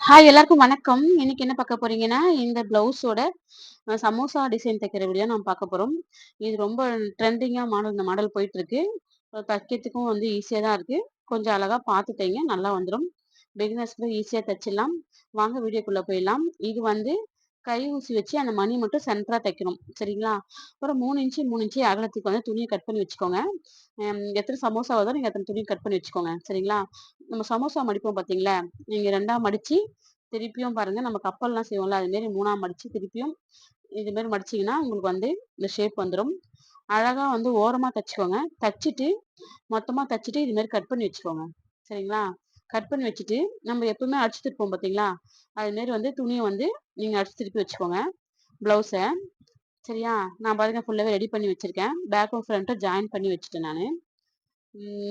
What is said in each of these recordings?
Hi எல்லாருக்கும் வணக்கம். இன்னைக்கு என்ன பார்க்க போறீங்கன்னா, இந்த ப்ளவுஸோட சமோசா டிசைன் தைக்கிற வீடியோ நம்ம பார்க்க போறோம். இது ரொம்ப ட்ரெண்டிங்கா இந்த மாடல் போயிட்டுருக்கு. தைக்கிறதுக்கும் வந்து ஈஸியா தான் இருக்கு. கொஞ்சம் அழகா பார்த்து தைங்க, நல்லா வந்துரும். பிகினர்ஸ்க்கு ஈஸியா தச்சிடலாம். வாங்க வீடியோக்குள்ள போயிடலாம். இது வந்து கை ஊசி வச்சு அந்த மணி மட்டும் சென்டரா தைக்கணும். சரிங்களா? அப்புறம் 3 இன்ச்சு 3 இன்ச்சு அகலத்துக்கு வந்து துணிய கட் பண்ணி வச்சுக்கோங்க. எத்தனை சமோசா வருதோ நீங்க அத்தனை துணி கட் பண்ணி வச்சுக்கோங்க. சரிங்களா? நம்ம சமோசா மடிப்போம் பார்த்தீங்களா? நீங்க 2ஆ மடிச்சு திருப்பியும் பாருங்க நம்ம கப்பல்லாம் செய்வோம்ல, அது மாரி 3ஆ மடிச்சு திருப்பியும் இது மாரி மடிச்சீங்கன்னா, உங்களுக்கு வந்து இந்த ஷேப் வந்துரும். அழகா வந்து ஓரமா தச்சுக்கோங்க. தச்சுட்டு மொத்தமா தச்சுட்டு இது மாரி கட் பண்ணி வச்சுக்கோங்க. சரிங்களா? கட் பண்ணி வச்சுட்டு, நம்ம எப்பவுமே அடிச்சு திருப்போம் பார்த்தீங்களா? அது மாரி வந்து துணிய வந்து நீங்க அடிச்சு திருப்பி வச்சுக்கோங்க. ப்ளவுஸ. சரியா? நான் பாருங்க ஃபுல்லாவே ரெடி பண்ணி வச்சிருக்கேன். பேக்கும் ஃப்ரண்ட்டும் ஜாயின் பண்ணி வச்சுட்டேன் நானு.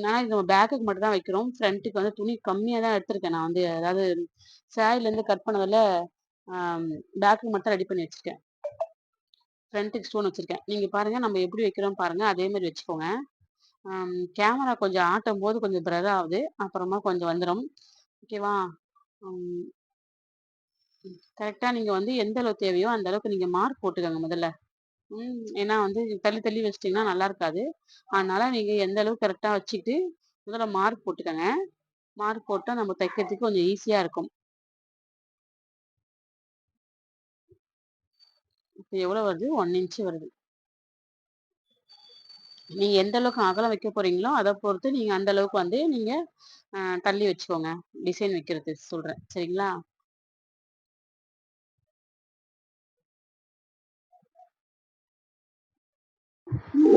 ஆனா இது நம்ம பேக்குக்கு மட்டும் தான் வைக்கிறோம். ஃப்ரண்ட்டுக்கு வந்து துணி கம்மியா தான் எடுத்திருக்கேன் நான் வந்து. அதாவது சாரிலருந்து கட் பண்ணதுல ஆம் பேக்குக்கு மட்டும் ரெடி பண்ணி வச்சிருக்கேன். ஃப்ரண்ட்டுக்கு ஸ்டோன் வச்சிருக்கேன். நீங்க பாருங்க நம்ம எப்படி வைக்கிறோம் பாருங்க. அதே மாரி வச்சுக்கோங்க. கேமரா கொஞ்சம் ஆட்டும்போது கொஞ்சம் பிளர் ஆவுது. அப்புறமா கொஞ்சம் வந்துரும். ஓகேவா? ம் கரெக்ட்டா நீங்க வந்து எந்த அளவு தேவையோ அந்த அளவுக்கு நீங்க மார்க் போட்டுக்கங்க முதல்ல. ஏன்னா வந்து தள்ளி தள்ளி வச்சுட்டீங்கன்னா நல்லா இருக்காது. அதனால நீங்க எந்த அளவுக்கு கரெக்ட்டா வச்சுக்கிட்டு, முதல்ல மார்க் போட்டுக்கங்க. மார்க் போட்டா நம்ம தைக்கிறதுக்கு கொஞ்சம் ஈஸியா இருக்கும். இப்ப எவ்வளோ வருது? 1 இன்ச் வருது. நீங்க எந்த அளவுக்கு அகலம் வைக்க போறீங்களோ, அத பொறுத்து நீங்க அந்த அளவுக்கு வந்து நீங்க தள்ளி வச்சுக்கோங்க. டிசைன் வைக்கிறதுக்கு சொல்றேன். சரிங்களா?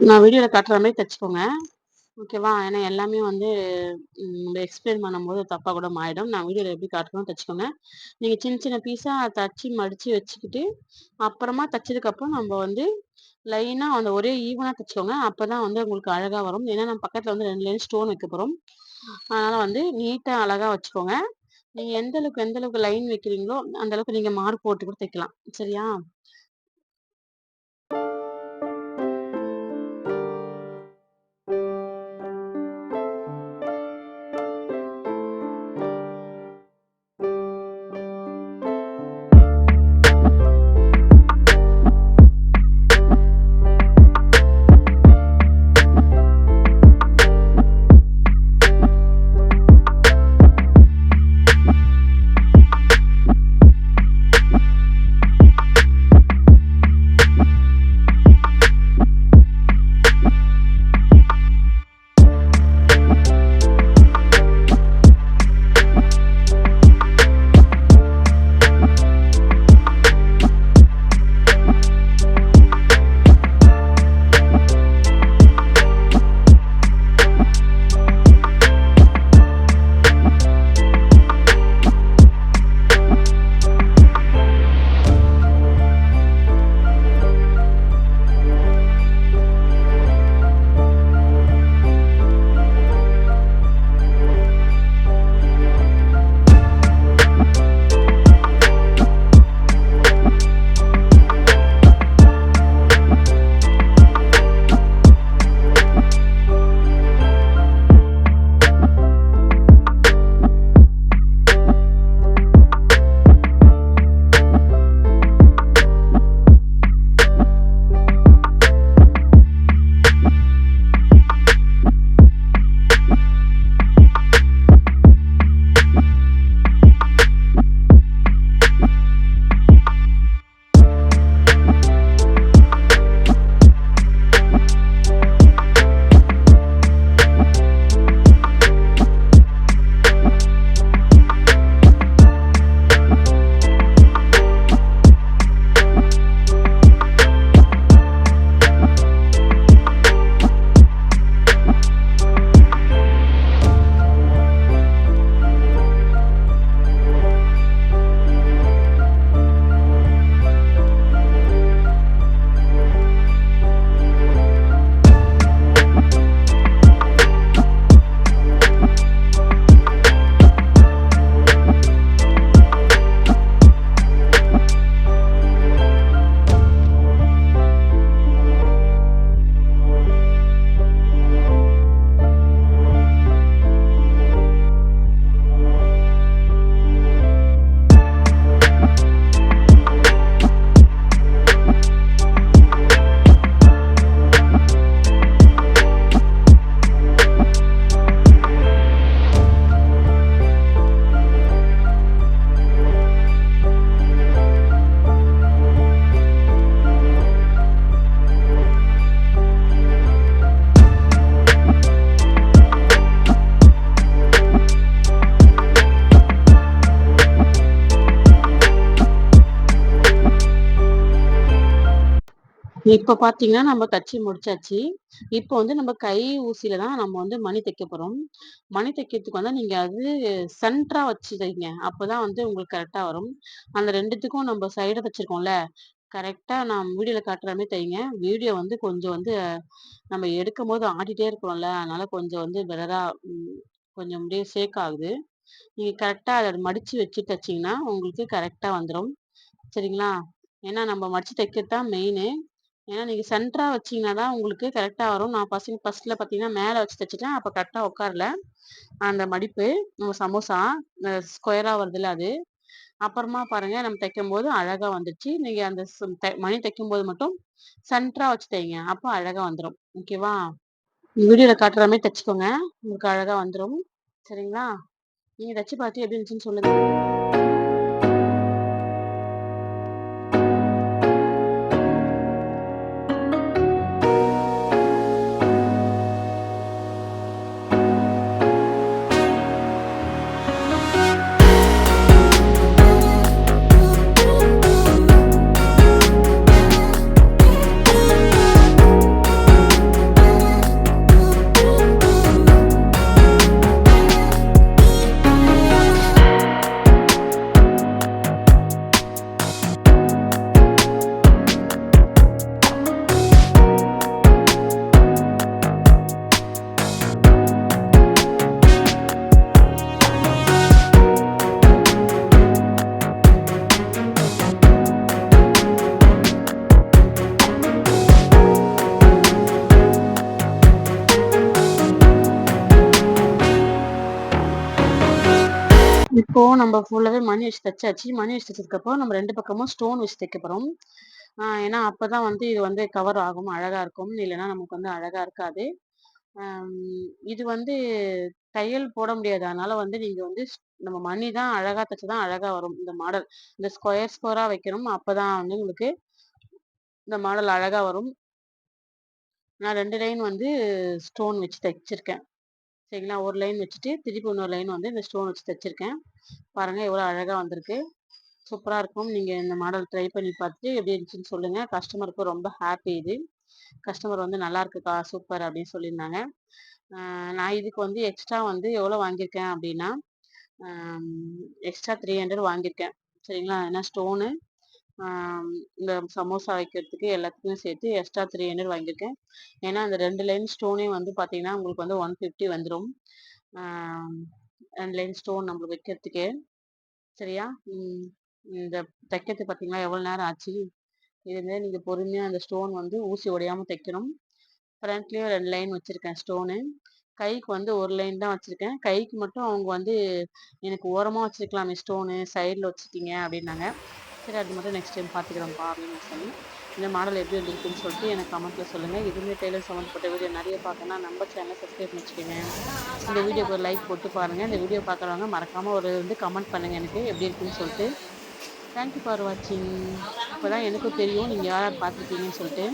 நான் வீடியோல காட்டுற மாரி தச்சுக்கோங்க. ஓகேவா? ஏன்னா எல்லாமே வந்து எக்ஸ்பிளைன் பண்ணும்போது தப்பா கூட ஆயிடும். நான் வீடியோல எப்படி காட்டுறனோ தச்சுக்கோங்க. நீங்க சின்ன சின்ன பீஸா தச்சு மடிச்சு வச்சுக்கிட்டு, அப்புறமா தச்சதுக்கப்புறம் நம்ம வந்து லைனா அந்த ஒரே ஈவனா தச்சுக்கோங்க. அப்பதான் வந்து உங்களுக்கு அழகா வரும். ஏன்னா நம்ம பக்கத்துல வந்து 2 லைன் ஸ்டோன் வைக்க போறோம். அதனால வந்து நீட்டா அழகா வச்சுக்கோங்க. நீங்க எந்த அளவுக்கு லைன் வைக்கிறீங்களோ, அந்த அளவுக்கு நீங்க மார்க் போட்டு கூட தைக்கலாம். சரியா? இப்ப பார்த்தீங்கன்னா, நம்ம தச்சு முடிச்சாச்சு. இப்போ வந்து நம்ம கை ஊசியில தான் நம்ம வந்து மணி தைக்க போறோம். மணி தைக்கிறதுக்கு வந்து நீங்க அது சென்டரா வச்சு தைங்க. அப்பதான் வந்து உங்களுக்கு கரெக்ட்டா வரும். அந்த 2த்துக்கும் நம்ம சைடு தச்சிருக்கோம்ல, கரெக்ட்டா நான் வீடியோல காட்டுற மாரி தைங்க. வீடியோ வந்து கொஞ்சம் வந்து நம்ம எடுக்கும்போது ஆடிட்டே இருக்கிறோம்ல, அதனால கொஞ்சம் வந்து பிளரா ம் கொஞ்சம் அப்படியே ஷேக் ஆகுது. நீங்க கரெக்ட்டா அத மடிச்சு வச்சு தச்சீங்கன்னா, உங்களுக்கு கரெக்ட்டா வந்துரும். சரிங்களா? ஏன்னா நம்ம மடிச்சு தைக்கிறது தான் மெயினு. ஏன்னா நீங்க சென்டரா வச்சீங்கன்னா தான் உங்களுக்கு கரெக்ட்டா வரும். நான் ஃபர்ஸ்ட்ல பார்த்தீங்கன்னா, மேல வச்சு தச்சுட்டேன். அப்ப கரெக்ட்டா உட்காரல. அந்த மடிப்பு நம்ம சமோசா ஸ்கொயரா வருதுல்ல அது. அப்புறமா பாருங்க நம்ம தைக்கும்போது அழகா வந்துருச்சு. நீங்க அந்த மணி தைக்கும்போது மட்டும் சென்டரா வச்சு தைங்க. அப்போ அழகா வந்துரும். ஓகேவா? வீடியோல காட்டுற மாரி தச்சுக்கோங்க. உங்களுக்கு அழகா வந்துரும். சரிங்களா? நீங்க தச்சு பார்த்து எப்படி இருந்துச்சுன்னு சொல்லுங்க. இப்போ நம்ம ஃபுல்லாவே மணி வச்சு தச்சாச்சு. மணி வச்சு தச்சதுக்கப்புறம் நம்ம 2 பக்கமும் ஸ்டோன் வச்சு தைக்க போறோம். ஏன்னா அப்பதான் வந்து இது வந்து கவர் ஆகும். அழகா இருக்கும். இல்லன்னா நமக்கு வந்து அழகா இருக்காது. அம் இது வந்து தையல் போட முடியாது. அதனால வந்து நீங்க வந்து நம்ம மணி தான் அழகா தச்சா தான் அழகா வரும். இந்த மாடல். இந்த ஸ்கொயரா வைக்கணும். அப்பதான் வந்து உங்களுக்கு இந்த மாடல் அழகா வரும். நான் 2 லைன் வந்து ஸ்டோன் வச்சு தச்சிருக்கேன். சரிங்களா? ஒரு லைன் வச்சுட்டு, திருப்பி இன்னொரு லைன் வந்து இந்த ஸ்டோன் வச்சு தச்சிருக்கேன். பாருங்க எவ்வளோ அழகா வந்திருக்கு. சூப்பரா இருக்கும். நீங்க இந்த மாடல் ட்ரை பண்ணி பார்த்துட்டு எப்படி இருந்துச்சுன்னு சொல்லுங்க. கஸ்டமருக்கும் ரொம்ப ஹாப்பி இது. கஸ்டமர் வந்து "நல்லா இருக்குக்கா, சூப்பர்" அப்படின்னு சொல்லியிருந்தாங்க. நான் இதுக்கு வந்து எக்ஸ்ட்ரா வந்து எவ்வளோ வாங்கியிருக்கேன் அப்படின்னா, அம் எக்ஸ்ட்ரா 300 வாங்கியிருக்கேன். சரிங்களா? ஏன்னா ஸ்டோனு, இந்த சமோசா வைக்கிறதுக்கு எல்லாத்துக்குமே சேர்த்து எக்ஸ்ட்ரா 300 வாங்கியிருக்கேன். ஏன்னா அந்த 2 லைன் ஸ்டோனே வந்து பார்த்தீங்கன்னா, உங்களுக்கு வந்து 150 வந்துரும். ஆ 2 லைன் ஸ்டோன் நம்மளுக்கு வைக்கிறதுக்கே. சரியா? இந்த தைக்கிறதுக்கு பார்த்தீங்களா எவ்வளோ நேரம் ஆச்சு? இதுல நீங்க பொறுமையா அந்த ஸ்டோன் வந்து ஊசி உடையாம தைக்கணும். ஃப்ரண்ட்லயும் 2 லைன் வச்சிருக்கேன் ஸ்டோனு. கைக்கு வந்து 1 லைன் தான் வச்சிருக்கேன். கைக்கு மட்டும் அவங்க வந்து "எனக்கு ஓரமா வச்சிருக்கலாமே ஸ்டோனு, சைடுல வச்சுட்டீங்க" அப்படின்னாங்க. சரி அது மட்டும் நெக்ஸ்ட் டைம் பார்த்துக்கிறேன்ப்பா அப்படின்னு நான் சொன்னேன். இந்த மாடல் எப்படி வந்திருக்குன்னு சொல்லிட்டு எனக்கு கமெண்ட்ல சொல்லுங்க. இதுமாரி டெய்லர் சம்மந்தப்பட்ட வீடியோ நெறைய பார்க்கணும்னா நம்ம சேனல சப்ஸ்கிரைப் பண்ணி வச்சுக்கோங்க. இந்த வீடியோக்கு ஒரு லைக் போட்டு பாருங்க. இந்த வீடியோ பார்க்குறவங்க மறக்காம ஒரு வந்து கமெண்ட் பண்ணுங்க எனக்கு எப்படி இருக்குன்னு சொல்லிட்டு. தேங்க் யூ ஃபார் வாட்சிங். அப்பதான் எனக்கும் தெரியும் நீங்க யார் யார் பார்த்துருக்கீங்கன்னு சொல்லிட்டு.